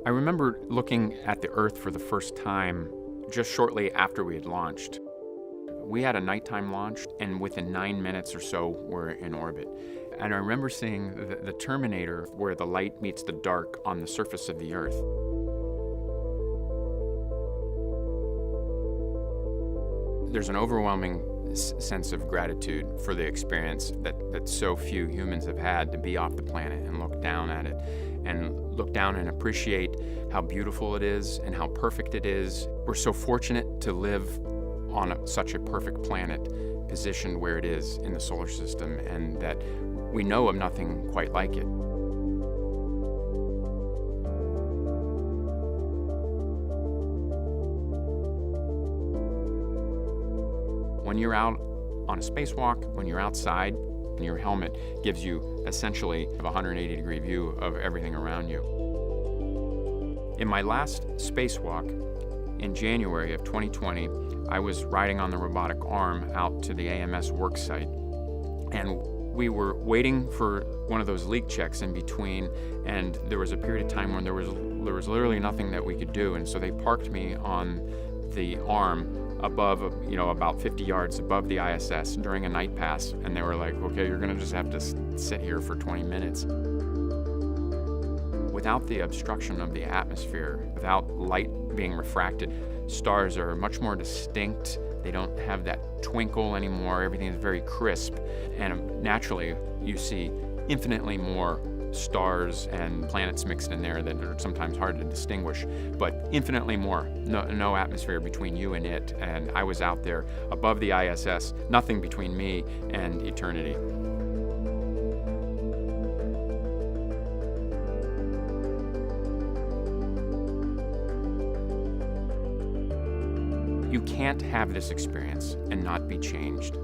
I remember looking at the Earth for the first time just shortly after we had launched. We had a nighttime launch, and within 9 minutes or so, we're in orbit. And I remember seeing the Terminator, where the light meets the dark on the surface of the Earth. There's an overwhelming sense of gratitude for the experience that so few humans have had, to be off the planet and look down at it, and look down and appreciate how beautiful it is and how perfect it is. We're so fortunate to live on such a perfect planet, positioned where it is in the solar system, and that we know of nothing quite like it. When you're out on a spacewalk, when you're outside, your helmet gives you essentially a 180-degree view of everything around you. In my last spacewalk in January of 2020, I was riding on the robotic arm out to the AMS work site, and we were waiting for one of those leak checks in between, and there was a period of time when there was literally nothing that we could do, and so they parked me on the arm above, about 50 yards above the ISS during a night pass, and they were like, okay, you're gonna just have to sit here for 20 minutes. Without the obstruction of the atmosphere, without light being refracted, stars are much more distinct. They don't have that twinkle anymore. Everything is very crisp, and naturally you see infinitely more stars and planets mixed in there that are sometimes hard to distinguish, but infinitely more. No atmosphere between you and it, and I was out there above the ISS, nothing between me and eternity. You can't have this experience and not be changed.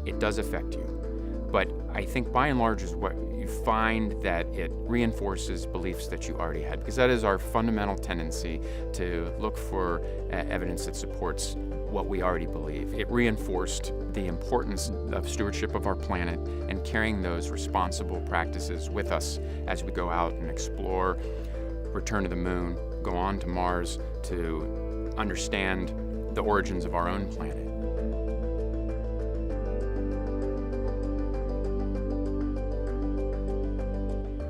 It does affect you, but I think by and large is what you find, that it reinforces beliefs that you already had, because that is our fundamental tendency, to look for evidence that supports what we already believe. It reinforced the importance of stewardship of our planet and carrying those responsible practices with us as we go out and explore, return to the moon, go on to Mars to understand the origins of our own planet.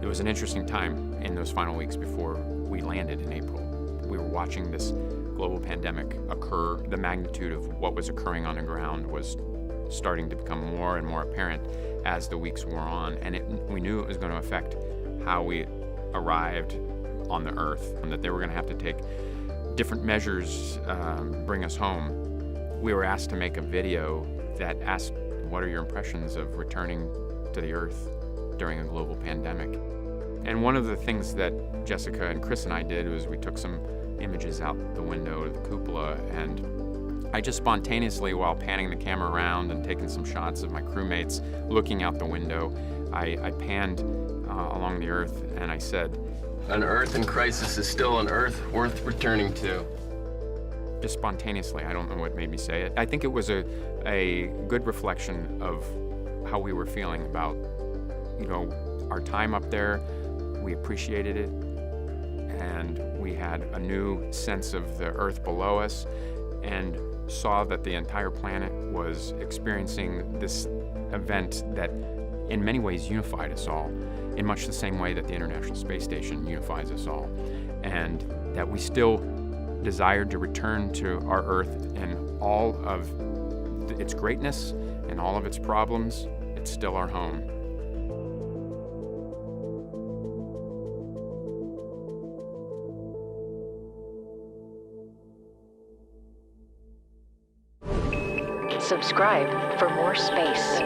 It was an interesting time in those final weeks before we landed in April. We were watching this global pandemic occur. The magnitude of what was occurring on the ground was starting to become more and more apparent as the weeks wore on, and we knew it was going to affect how we arrived on the Earth, and that they were going to have to take different measures, bring us home. We were asked to make a video that asked, what are your impressions of returning to the Earth during a global pandemic? And one of the things that Jessica and Chris and I did was we took some images out the window of the cupola, and I just spontaneously, while panning the camera around and taking some shots of my crewmates looking out the window, I panned along the Earth, and I said, "An Earth in crisis is still an Earth worth returning to." Just spontaneously. I don't know what made me say it. I think it was a good reflection of how we were feeling about, our time up there. We appreciated it, and we had a new sense of the Earth below us, and saw that the entire planet was experiencing this event that in many ways unified us all, in much the same way that the International Space Station unifies us all, and that we still desired to return to our Earth and all of its greatness and all of its problems. It's still our home. Subscribe for more space.